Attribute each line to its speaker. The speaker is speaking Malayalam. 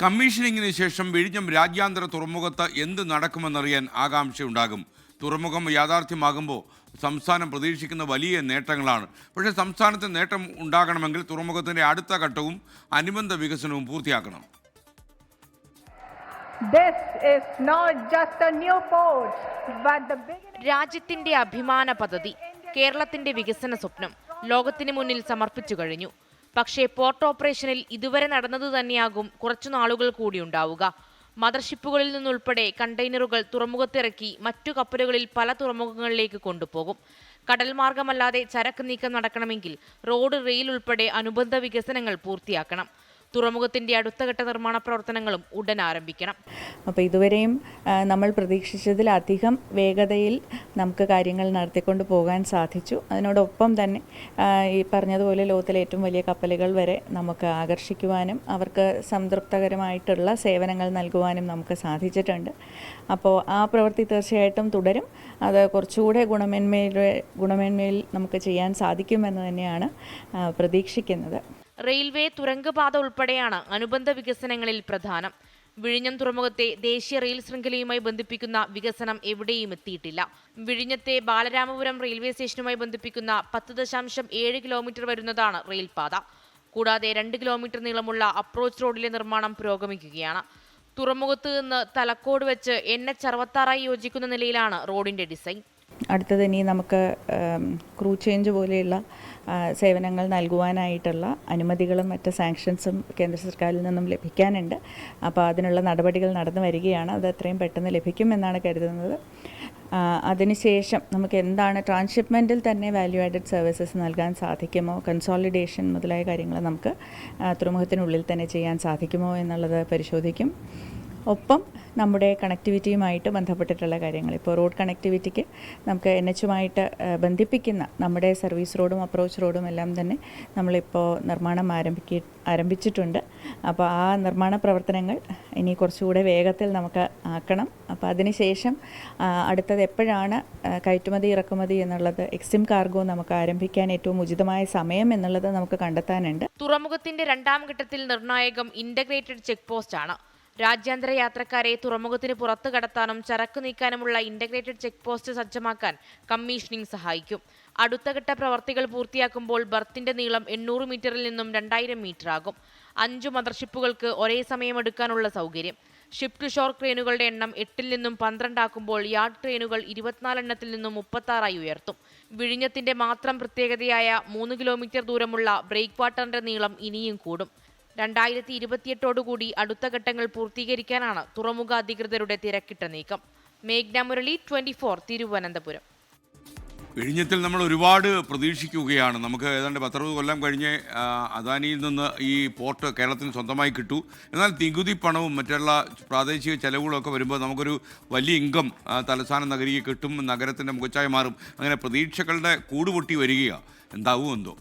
Speaker 1: കമ്മീഷനിങ്ങിന് ശേഷം വിഴിഞ്ഞം രാജ്യാന്തര തുറമുഖത്ത് എന്ത് നടക്കുമെന്നറിയാൻ ആകാംക്ഷയുണ്ടാകും. തുറമുഖം യാഥാർത്ഥ്യമാകുമ്പോൾ സംസ്ഥാനം പ്രതീക്ഷിക്കുന്ന വലിയ നേട്ടങ്ങളാണ്. പക്ഷേ സംസ്ഥാനത്ത് നേട്ടം ഉണ്ടാകണമെങ്കിൽ തുറമുഖത്തിൻ്റെ അടുത്ത ഘട്ടവും അനുബന്ധ വികസനവും പൂർത്തിയാക്കണം.
Speaker 2: രാജ്യത്തിന്റെ അഭിമാന പദ്ധതി, കേരളത്തിന്റെ വികസന സ്വപ്നം ലോകത്തിന് മുന്നിൽ സമർപ്പിച്ചു കഴിഞ്ഞു. പക്ഷേ പോർട്ട് ഓപ്പറേഷനിൽ ഇതുവരെ നടന്നത് തന്നെയാകും കുറച്ചു നാളുകൾ കൂടി ഉണ്ടാവുക. മദർഷിപ്പുകളിൽ നിന്നുൾപ്പെടെ കണ്ടെയ്നറുകൾ തുറമുഖത്തിറക്കി മറ്റു കപ്പലുകളിൽ പല തുറമുഖങ്ങളിലേക്ക് കൊണ്ടുപോകും. കടൽ മാർഗമല്ലാതെ ചരക്ക് നീക്കം നടക്കണമെങ്കിൽ റോഡ്, റെയിൽ ഉൾപ്പെടെ അനുബന്ധ വികസനങ്ങൾ പൂർത്തിയാക്കണം. തുറമുഖത്തിന്റെ അടുത്ത ഘട്ട നിർമ്മാണ പ്രവർത്തനങ്ങളും ഉടൻ ആരംഭിക്കണം.
Speaker 3: അപ്പോൾ ഇതുവരെയും നമ്മൾ പ്രതീക്ഷിച്ചതിലധികം വേഗതയിൽ നമുക്ക് കാര്യങ്ങൾ നടത്തിക്കൊണ്ട് പോകാൻ സാധിച്ചു. അതിനോടൊപ്പം തന്നെ ഈ പറഞ്ഞതുപോലെ ലോകത്തിലെ ഏറ്റവും വലിയ കപ്പലുകൾ വരെ നമുക്ക് ആകർഷിക്കുവാനും അവർക്ക് സംതൃപ്തകരമായിട്ടുള്ള സേവനങ്ങൾ നൽകുവാനും നമുക്ക് സാധിച്ചിട്ടുണ്ട്. അപ്പോൾ ആ പ്രവൃത്തി തീർച്ചയായിട്ടും തുടരും. അത് കുറച്ചുകൂടെ ഗുണമേന്മയിൽ നമുക്ക് ചെയ്യാൻ സാധിക്കുമെന്ന് തന്നെയാണ് പ്രതീക്ഷിക്കുന്നത്.
Speaker 2: റെയിൽവേ, തുരങ്കപാത ഉൾപ്പെടെയാണ് അനുബന്ധ വികസനങ്ങളിൽ പ്രധാനം. വിഴിഞ്ഞം തുറമുഖത്തെ ദേശീയ റെയിൽ ശൃംഖലയുമായി ബന്ധിപ്പിക്കുന്ന വികസനം എവിടെയും എത്തിയിട്ടില്ല. വിഴിഞ്ഞത്തെ ബാലരാമപുരം റെയിൽവേ സ്റ്റേഷനുമായി ബന്ധിപ്പിക്കുന്ന 10.7 കിലോമീറ്റർ വരുന്നതാണ് റെയിൽപാത. കൂടാതെ 2 കിലോമീറ്റർ നീളമുള്ള അപ്രോച്ച് റോഡിലെ നിർമ്മാണം പുരോഗമിക്കുകയാണ്. തുറമുഖത്ത് നിന്ന് തലക്കോട് വെച്ച് NH66 യോജിക്കുന്ന നിലയിലാണ് റോഡിന്റെ ഡിസൈൻ.
Speaker 3: അടുത്തത് ഇനി നമുക്ക് ക്രൂ ചേഞ്ച് പോലെയുള്ള സേവനങ്ങൾ നൽകുവാനായിട്ടുള്ള അനുമതികളും മറ്റ് സാങ്ഷൻസും കേന്ദ്ര സർക്കാരിൽ നിന്നും ലഭിക്കാനുണ്ട്. അപ്പോൾ അതിനുള്ള നടപടികൾ നടന്നു വരികയാണ്. അത് എത്രയും പെട്ടെന്ന് ലഭിക്കുമെന്നാണ് കരുതുന്നത്. അതിനുശേഷം നമുക്ക് എന്താണ് ട്രാൻസ്ഷിപ്മെൻറ്റിൽ തന്നെ വാല്യൂ ആഡഡ് സർവീസസ് നൽകാൻ സാധിക്കുമോ, കൺസോളിഡേഷൻ മുതലായ കാര്യങ്ങൾ നമുക്ക് തുറമുഖത്തിനുള്ളിൽ തന്നെ ചെയ്യാൻ സാധിക്കുമോ എന്നുള്ളത് പരിശോധിക്കും. ഒപ്പം നമ്മുടെ കണക്ടിവിറ്റിയുമായിട്ട് ബന്ധപ്പെട്ടിട്ടുള്ള കാര്യങ്ങൾ, ഇപ്പോൾ റോഡ് കണക്ടിവിറ്റിക്ക് നമുക്ക് NH-യുമായിട്ട് ബന്ധിപ്പിക്കുന്ന നമ്മുടെ സർവീസ് റോഡും അപ്രോച്ച് റോഡും എല്ലാം തന്നെ നമ്മളിപ്പോൾ നിർമ്മാണം ആരംഭിച്ചിട്ടുണ്ട്. അപ്പോൾ ആ നിർമ്മാണ പ്രവർത്തനങ്ങൾ ഇനി കുറച്ചുകൂടെ വേഗത്തിൽ നമുക്ക് ആക്കണം. അപ്പോൾ അതിനുശേഷം അടുത്തത് എപ്പോഴാണ് കയറ്റുമതി ഇറക്കുമതി എന്നുള്ളത്, എക്സിം കാർഗോ നമുക്ക് ആരംഭിക്കാൻ ഏറ്റവും ഉചിതമായ സമയം എന്നുള്ളത് നമുക്ക് കണ്ടെത്താനുണ്ട്.
Speaker 2: തുറമുഖത്തിന്റെ രണ്ടാം ഘട്ടത്തിൽ നിർണായകം ഇന്റഗ്രേറ്റഡ് ചെക്ക് പോസ്റ്റ് ആണ്. രാജ്യാന്തര യാത്രക്കാരെ തുറമുഖത്തിന് പുറത്തു കടത്താനും ചരക്ക് നീക്കാനുമുള്ള ഇന്റഗ്രേറ്റഡ് ചെക്ക് പോസ്റ്റ് സജ്ജമാക്കാൻ കമ്മീഷനിംഗ് സഹായിക്കും. അടുത്ത ഘട്ട പ്രവർത്തികൾ പൂർത്തിയാക്കുമ്പോൾ ബർത്തിന്റെ നീളം 800 മീറ്ററിൽ നിന്നും 2000 മീറ്റർ ആകും. 5 മദർഷിപ്പുകൾക്ക് ഒരേ സമയം എടുക്കാനുള്ള സൗകര്യം. ഷിപ്പ് ടു ഷോർ ക്രെയിനുകളുടെ എണ്ണം 8-ൽ നിന്നും 12 ആക്കുമ്പോൾ യാർഡ് ക്രെയിനുകൾ 24 എണ്ണത്തിൽ നിന്നും 36 ഉയർത്തും. വിഴിഞ്ഞത്തിന്റെ മാത്രം പ്രത്യേകതയായ 3 കിലോമീറ്റർ ദൂരമുള്ള ബ്രേക്ക് വാട്ടറിന്റെ നീളം ഇനിയും കൂടും. 2028 അടുത്ത ഘട്ടങ്ങൾ പൂർത്തീകരിക്കാനാണ് തുറമുഖ അധികൃതരുടെ തിരക്കിട്ട നീക്കം. മേഘ്ന മുരളി, 24, തിരുവനന്തപുരം.
Speaker 1: വിഴിഞ്ഞത്തിൽ നമ്മൾ ഒരുപാട് പ്രതീക്ഷിക്കുകയാണ്. നമുക്ക് ഏതാണ്ട് 10-60 കൊല്ലം കഴിഞ്ഞ് അദാനിയിൽ നിന്ന് ഈ പോർട്ട് കേരളത്തിന് സ്വന്തമായി കിട്ടൂ. എന്നാൽ നികുതി പണവും മറ്റുള്ള പ്രാദേശിക ചെലവുകളൊക്കെ വരുമ്പോൾ നമുക്കൊരു വലിയ ഇൻകം തലസ്ഥാന നഗരിക്ക് കിട്ടും, നഗരത്തിൻ്റെ മുഖച്ഛായ മാറും. അങ്ങനെ പ്രതീക്ഷകളുടെ കൂടുപൊട്ടി വരികയാണ്. എന്താവും എന്തോ.